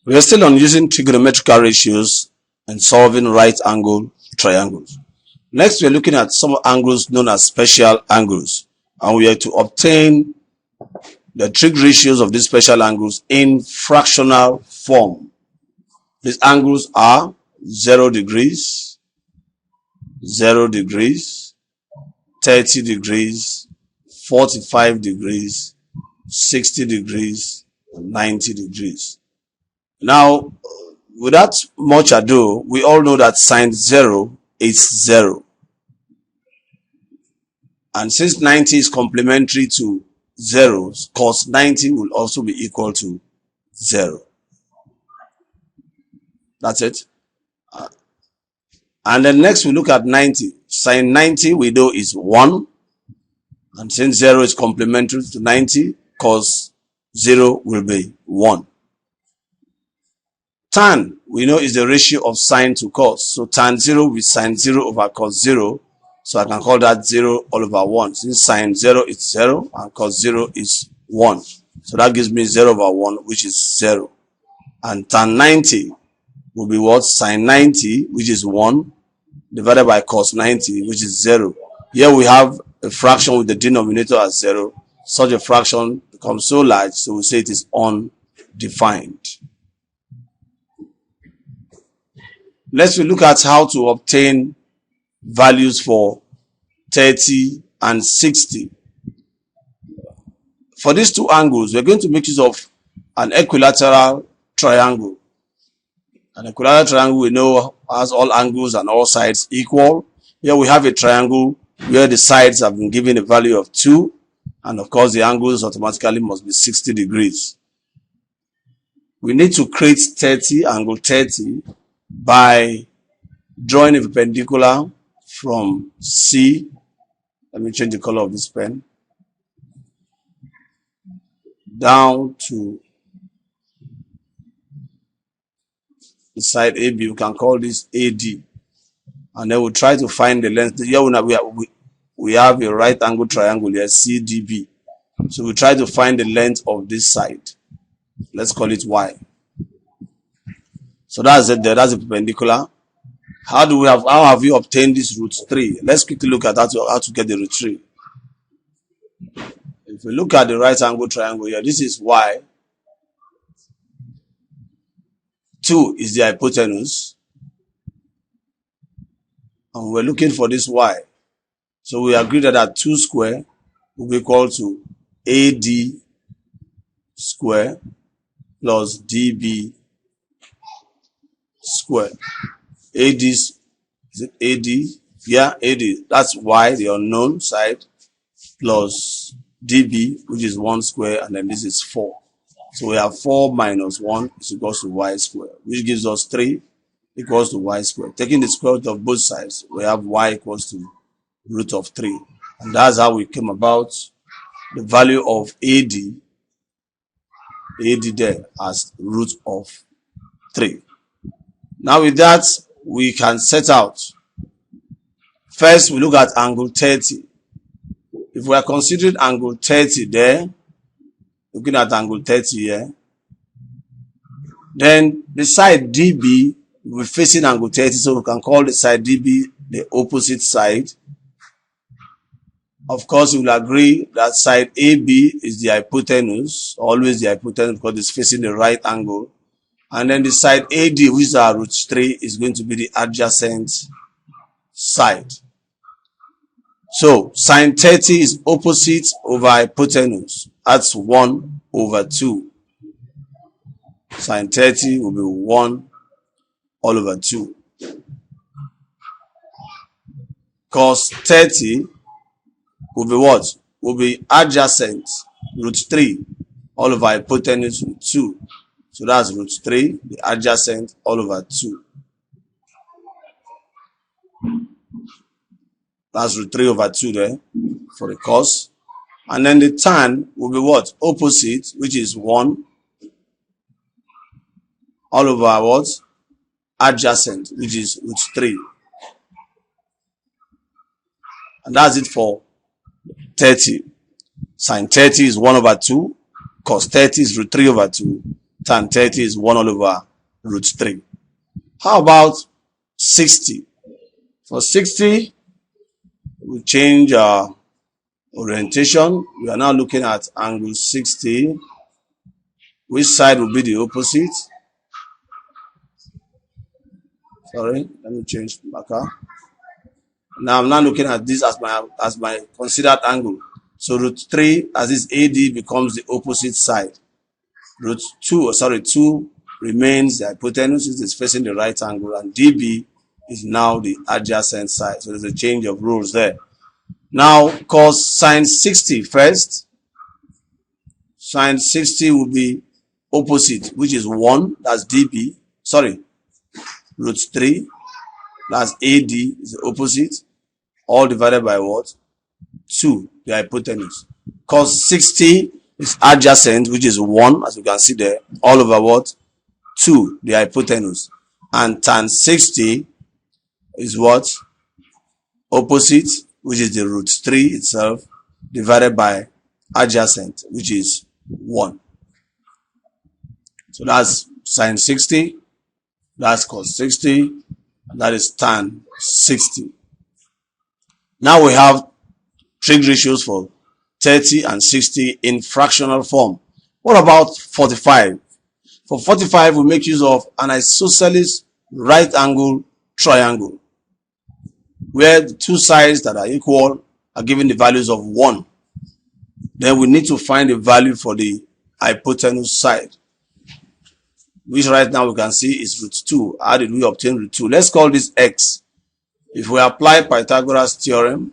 We are still on using trigonometrical ratios and solving right angle triangles. Next, we are looking at some angles known as special angles, and we are to obtain the trig ratios of these special angles in fractional form. These angles are 0 degrees, 0 degrees, 30 degrees, 45 degrees, 60 degrees, and 90 degrees. Now, without much ado, we all know that sine 0 is 0. And since 90 is complementary to 0, cos 90 will also be equal to 0. That's it. And then next we look at 90. Sine 90 we know is 1. And since 0 is complementary to 90, cos 0 will be 1. Tan, we know, is the ratio of sine to cos. So tan 0 with sine 0 over cos 0. So I can call that 0 all over 1. Since sine 0 is 0 and cos 0 is 1. So that gives me 0 over 1, which is 0. And tan 90 will be what? Sine 90, which is 1, divided by cos 90, which is 0. Here we have a fraction with the denominator as 0. Such a fraction becomes so large, so we say it is undefined. Let's look at how to obtain values for 30 and 60. For these two angles, we're going to make use of an equilateral triangle. An equilateral triangle we know has all angles and all sides equal. Here we have a triangle where the sides have been given a value of 2, and of course the angles automatically must be 60 degrees. We need to create 30, angle 30, by drawing a perpendicular from C. Let me change the color of this pen. Down to the side AB. We can call this AD. And then we'll try to find the length. Here we have a right angle triangle here, CDB. So we try to find the length of this side. Let's call it Y. So that's it there. That's a perpendicular. How have you obtained this root 3? Let's quickly look at how to get the root 3. If we look at the right angle triangle here, this is Y. 2 is the hypotenuse. And we're looking for this Y. So we agreed that 2 square will be equal to AD square plus DB square. AD, is it AD? Yeah, AD. That's Y, the unknown side, plus DB, which is 1 square, and then this is 4. So we have 4 minus 1 is equals to Y square, which gives us 3 equals to Y square. Taking the square root of both sides, we have Y equals to root of 3. And that's how we came about the value of AD there as root of 3. Now with that, we can set out. First, we look at angle 30. If we are considering angle 30 there, looking at angle 30 here, then the side DB will be facing angle 30, so we can call the side DB the opposite side. Of course, we will agree that side AB is the hypotenuse, always the hypotenuse because it's facing the right angle. And then the side AD, which is our root 3, is going to be the adjacent side. So sine 30 is opposite over hypotenuse. That's 1 over 2. Sine 30 will be 1 all over 2. Cos 30 will be what? Will be adjacent root 3 all over hypotenuse root 2. So that's root 3, the adjacent all over 2. That's root 3 over 2 there for the cos. And then the tan will be what? Opposite, which is 1 all over what? Adjacent, which is root 3. And that's it for 30. Sine 30 is 1 over 2. Cos 30 is root 3 over 2. tan 30 is 1 all over root 3. How about 60? For 60, we change our orientation. We are now looking at angle 60. Which side will be the opposite? Sorry, let me change the marker. Now I'm now looking at this as my considered angle. So root 3 as this AD becomes the opposite side. Root 2 remains the hypotenuse, it is facing the right angle, and DB is now the adjacent side. So there's a change of rules there. Now cos sine 60 first. Sine 60 will be opposite, which is 1, that's DB. Sorry, root 3, that's AD, is the opposite. All divided by what? 2, the hypotenuse. Cos 60 is adjacent, which is 1, as you can see there, all over what? 2, the hypotenuse. And tan 60 is what? Opposite, which is the root 3 itself, divided by adjacent, which is 1. So that's sine 60, that's cos 60, and that is tan 60. Now we have trig ratios for 30 and 60 in fractional form. What about 45? For 45, we make use of an isosceles right angle triangle, where the two sides that are equal are given the values of 1. Then we need to find the value for the hypotenuse side, which right now we can see is root 2. How did we obtain root 2? Let's call this x. If we apply Pythagoras theorem,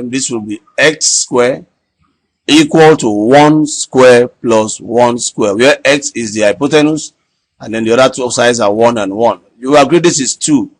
this will be x squared equal to 1 square plus 1 square, where x is the hypotenuse and then the other two sides are 1 and 1. You agree this is 2.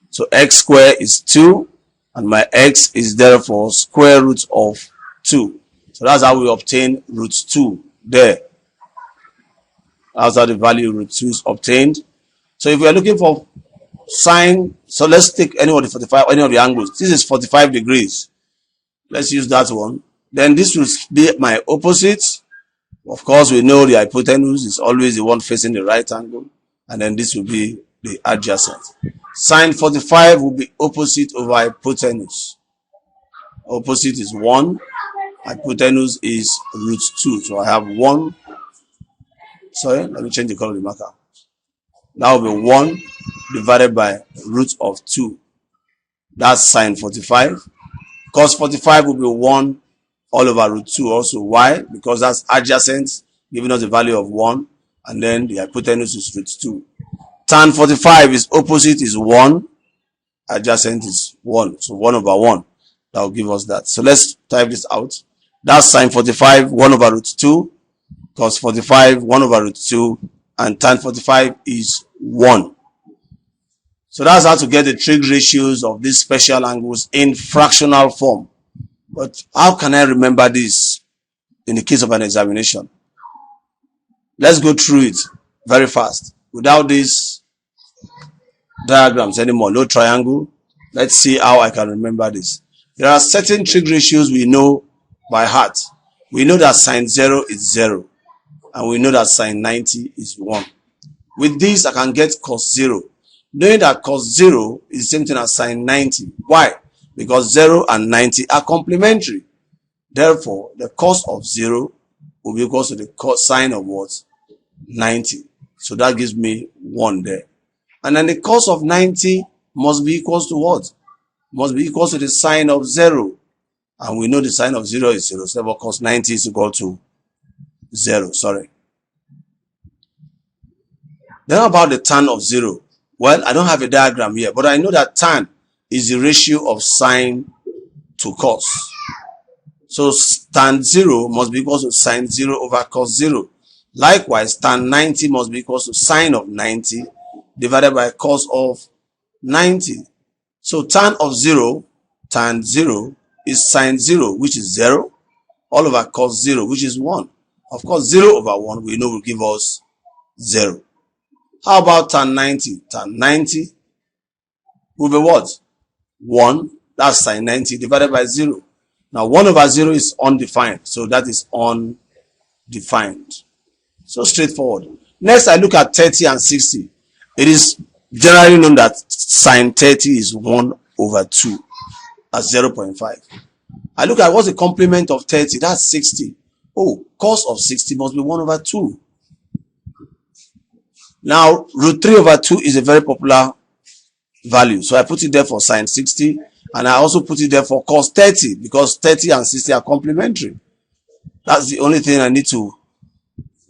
So x squared is 2 and my x is therefore square root of 2. So that's how we obtain root 2 there. That's how the value root 2 is obtained. So if we are looking for sine, so let's take any of the 45, any of the angles. This is 45 degrees. Let's use that one. Then this will be my opposite. Of course, we know the hypotenuse is always the one facing the right angle. And then this will be the adjacent. Sine 45 will be opposite over hypotenuse. Opposite is 1. Hypotenuse is root 2. So I have 1. Sorry, let me change the color of the marker. That will be 1 divided by root of 2. That's sine 45. Cos 45 will be 1 all over root 2 also. Why? Because that's adjacent, giving us the value of 1. And then the hypotenuse is root 2. Tan 45 is opposite is 1. Adjacent is 1. So 1 over 1. That will give us that. So let's type this out. That's sine 45, 1 over root 2. Cos 45, 1 over root 2. And tan 45 is 1. So that's how to get the trig ratios of these special angles in fractional form. But how can I remember this in the case of an examination? Let's go through it very fast. Without these diagrams anymore, no triangle. Let's see how I can remember this. There are certain trig ratios we know by heart. We know that sine 0 is 0. And we know that sine 90 is 1. With this, I can get cos 0. Knowing that cos 0 is the same thing as sine 90. Why? Because 0 and 90 are complementary. Therefore, the cos of 0 will be equal to the sine of what? 90. So that gives me 1 there. And then the cos of 90 must be equal to what? Must be equal to the sine of 0. And we know the sine of 0 is 0. So therefore, cos 90 is equal to 0. Sorry. Then how about the tan of 0? Well, I don't have a diagram here, but I know that tan is the ratio of sine to cos. So tan 0 must be equal to sine 0 over cos 0. Likewise, tan 90 must be equal to sine of 90 divided by cos of 90. So tan of 0, tan 0 is sine 0, which is 0, all over cos 0, which is 1. Of course, 0 over 1 we know will give us 0. How about tan 90? Tan 90 will be what? 1. That's sine 90 divided by 0. Now 1 over 0 is undefined. So that is undefined. So straightforward. Next, I look at 30 and 60. It is generally known that sine 30 is 1 over 2 at 0.5. I look at what's the complement of 30. That's 60. Oh, cos of 60 must be 1 over 2. Now, root 3 over 2 is a very popular value. So I put it there for sine 60. And I also put it there for cos 30 because 30 and 60 are complementary. That's the only thing I need to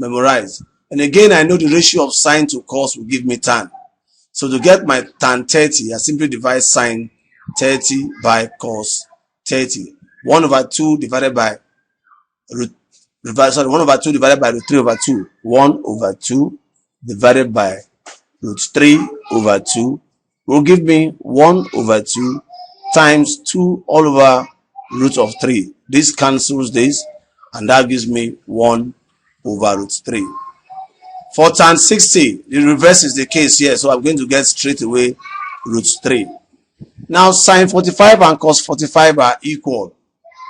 memorize. And again, I know the ratio of sine to cos will give me tan. So to get my tan 30, I simply divide sine 30 by cos 30. 1 over 2 divided by root 1 over 2 divided by root 3 over 2. 1 over 2 divided by root 3 over 2 will give me 1 over 2 times 2 all over root of 3. This cancels this, and that gives me 1 over root 3. For tan 60, the reverse is the case here, so I'm going to get straight away root 3. Now, sine 45 and cos 45 are equal.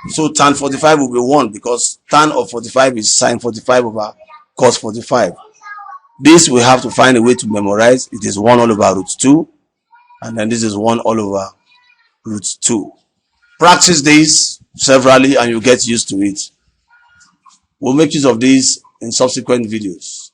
So tan 45 will be 1 because tan of 45 is sine 45 over cos 45. This we have to find a way to memorize. It is 1 all over root 2, and then this is 1 all over root 2. Practice this severally and you get used to it. We'll make use of this in subsequent videos.